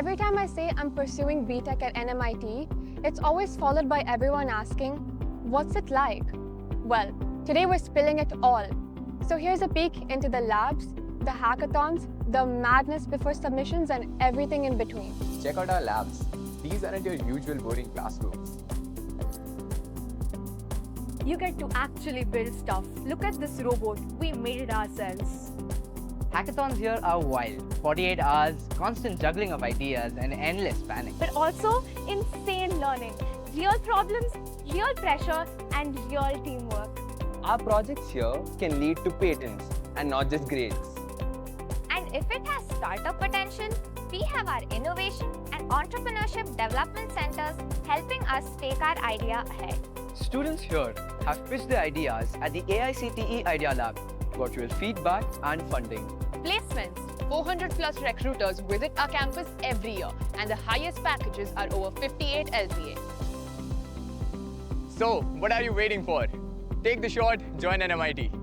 Every time I say I'm pursuing BTech at NMIT, it's always followed by everyone asking, what's it like? Well, today we're spilling it all. So here's a peek into the labs, the hackathons, the madness before submissions, and everything in between. Check out our labs. These aren't your usual boring classrooms. You get to actually build stuff. Look at this robot. We made it ourselves. Hackathons here are wild. 48 hours, constant juggling of ideas, and endless panic. But also insane learning. Real problems, real pressure, and real teamwork. Our projects here can lead to patents and not just grades. And if it has startup potential, we have our innovation and entrepreneurship development centers helping us take our idea ahead. Students here have pitched their ideas at the AICTE Idea Lab, got real feedback and funding. Placements. 400 plus recruiters visit our campus every year, and the highest packages are over 58 LPA. So, what are you waiting for? Take the shot, join NMIT.